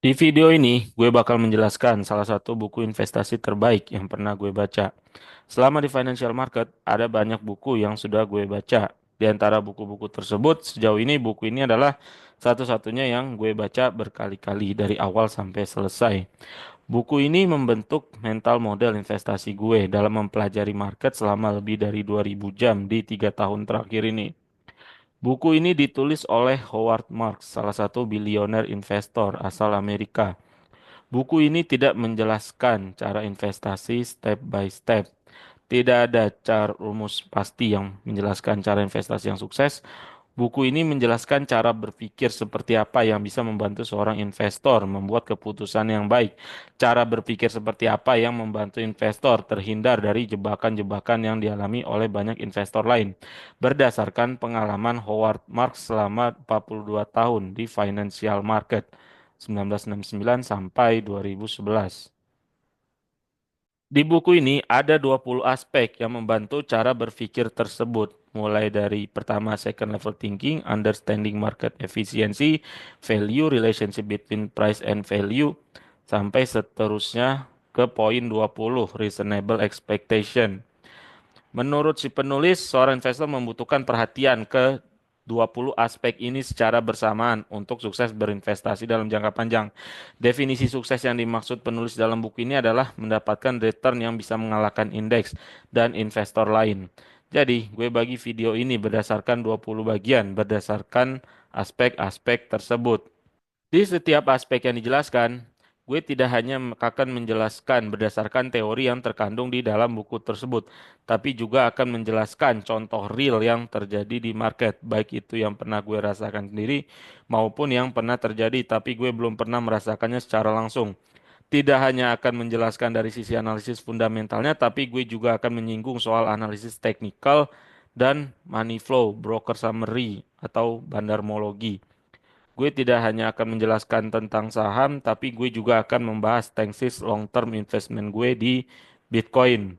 Di video ini, gue bakal menjelaskan salah satu buku investasi terbaik yang pernah gue baca. Selama di financial market, ada banyak buku yang sudah gue baca. Di antara buku-buku tersebut, sejauh ini buku ini adalah satu-satunya yang gue baca berkali-kali dari awal sampai selesai. Buku ini membentuk mental model investasi gue dalam mempelajari market selama lebih dari 2000 jam di 3 tahun terakhir ini. Buku ini ditulis oleh Howard Marks, salah satu bilioner investor asal Amerika. Buku ini tidak menjelaskan cara investasi step by step. Tidak ada cara rumus pasti yang menjelaskan cara investasi yang sukses. Buku ini menjelaskan cara berpikir seperti apa yang bisa membantu seorang investor membuat keputusan yang baik. Cara berpikir seperti apa yang membantu investor terhindar dari jebakan-jebakan yang dialami oleh banyak investor lain. Berdasarkan pengalaman Howard Marks selama 42 tahun di financial market 1969 sampai 2011. Di buku ini ada 20 aspek yang membantu cara berpikir tersebut, mulai dari pertama second level thinking, understanding market efficiency, value relationship between price and value, sampai seterusnya ke poin 20 reasonable expectation. Menurut si penulis, seorang investor membutuhkan perhatian ke 20 aspek ini secara bersamaan untuk sukses berinvestasi dalam jangka panjang. Definisi sukses yang dimaksud penulis dalam buku ini adalah mendapatkan return yang bisa mengalahkan indeks dan investor lain. Jadi, gue bagi video ini berdasarkan 20 bagian, berdasarkan aspek-aspek tersebut. Di setiap aspek yang dijelaskan, gue tidak hanya akan menjelaskan berdasarkan teori yang terkandung di dalam buku tersebut, tapi juga akan menjelaskan contoh real yang terjadi di market, baik itu yang pernah gue rasakan sendiri maupun yang pernah terjadi, tapi gue belum pernah merasakannya secara langsung. Tidak hanya akan menjelaskan dari sisi analisis fundamentalnya, tapi gue juga akan menyinggung soal analisis teknikal dan money flow, broker summary, atau bandarmologi. Gue tidak hanya akan menjelaskan tentang saham, tapi gue juga akan membahas tesis long term investment gue di Bitcoin.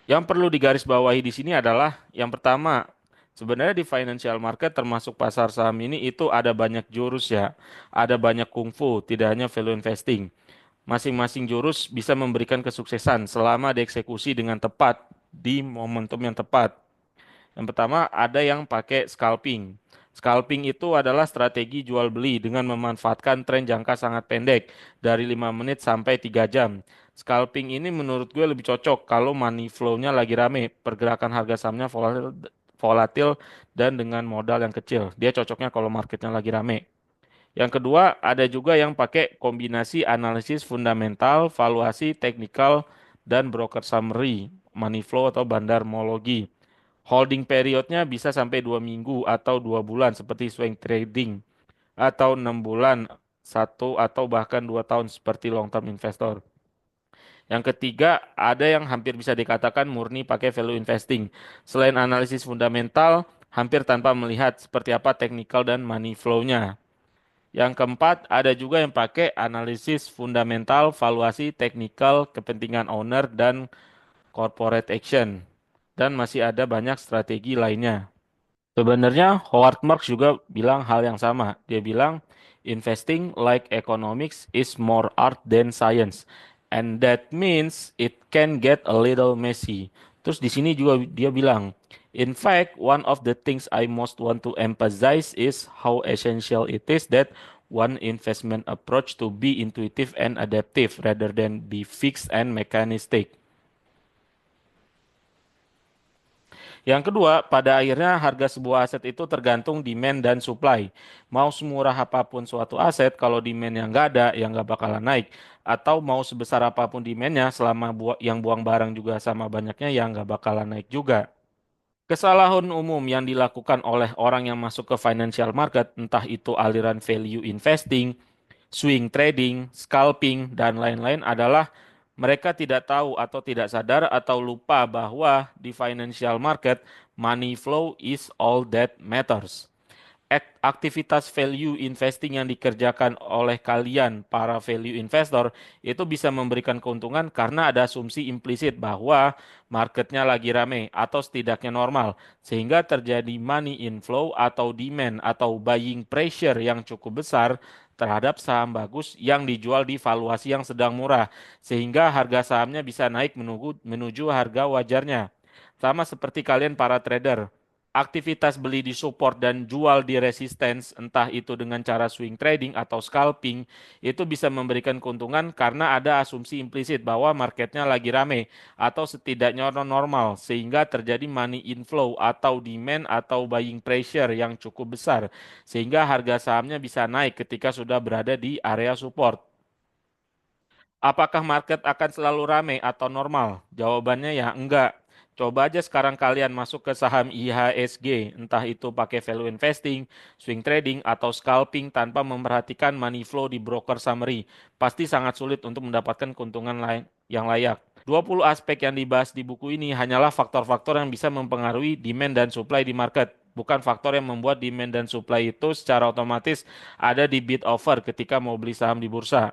Yang perlu digarisbawahi di sini adalah yang pertama, sebenarnya di financial market termasuk pasar saham ini itu ada banyak jurus ya, ada banyak kungfu, tidak hanya value investing. Masing-masing jurus bisa memberikan kesuksesan selama dieksekusi dengan tepat di momentum yang tepat. Yang pertama ada yang pakai scalping. Scalping itu adalah strategi jual beli dengan memanfaatkan tren jangka sangat pendek dari 5 menit sampai 3 jam. Scalping ini menurut gue lebih cocok kalau money flow-nya lagi rame, pergerakan harga sahamnya volatil dan dengan modal yang kecil. Dia cocoknya kalau marketnya lagi rame. Yang kedua, ada juga yang pakai kombinasi analisis fundamental, valuasi teknikal, dan broker summary, money flow atau bandarmologi. Holding periodnya bisa sampai 2 minggu atau 2 bulan seperti swing trading atau 6 bulan, 1 atau bahkan 2 tahun seperti long term investor. Yang ketiga, ada yang hampir bisa dikatakan murni pakai value investing. Selain analisis fundamental, hampir tanpa melihat seperti apa technical dan money flow-nya. Yang keempat, ada juga yang pakai analisis fundamental, valuasi, teknikal, kepentingan owner, dan corporate action. Dan masih ada banyak strategi lainnya. Sebenarnya Howard Marks juga bilang hal yang sama. Dia bilang investing like economics is more art than science. And that means it can get a little messy. Terus di sini juga dia bilang, in fact, one of the things I most want to emphasize is how essential it is that one investment approach to be intuitive and adaptive rather than be fixed and mechanistic. Yang kedua, pada akhirnya harga sebuah aset itu tergantung demand dan supply. Mau semurah apapun suatu aset, kalau demandnya nggak ada, ya nggak bakalan naik. Atau mau sebesar apapun demandnya, selama yang buang barang juga sama banyaknya, ya nggak bakalan naik juga. Kesalahan umum yang dilakukan oleh orang yang masuk ke financial market, entah itu aliran value investing, swing trading, scalping, dan lain-lain adalah mereka tidak tahu atau tidak sadar atau lupa bahwa di financial market, money flow is all that matters. Aktivitas value investing yang dikerjakan oleh kalian, para value investor, itu bisa memberikan keuntungan karena ada asumsi implisit bahwa marketnya lagi rame atau setidaknya normal, sehingga terjadi money inflow atau demand atau buying pressure yang cukup besar terhadap saham bagus yang dijual di valuasi yang sedang murah, sehingga harga sahamnya bisa naik menuju harga wajarnya. Sama seperti kalian para trader. Aktivitas beli di support dan jual di resistance, entah itu dengan cara swing trading atau scalping, itu bisa memberikan keuntungan karena ada asumsi implisit bahwa marketnya lagi rame atau setidaknya normal, sehingga terjadi money inflow atau demand atau buying pressure yang cukup besar, sehingga harga sahamnya bisa naik ketika sudah berada di area support. Apakah market akan selalu ramai atau normal? Jawabannya ya enggak. Coba aja sekarang kalian masuk ke saham IHSG, entah itu pakai value investing, swing trading, atau scalping tanpa memperhatikan money flow di broker summary. Pasti sangat sulit untuk mendapatkan keuntungan lain yang layak. 20 aspek yang dibahas di buku ini hanyalah faktor-faktor yang bisa mempengaruhi demand dan supply di market, bukan faktor yang membuat demand dan supply itu secara otomatis ada di bid offer ketika mau beli saham di bursa.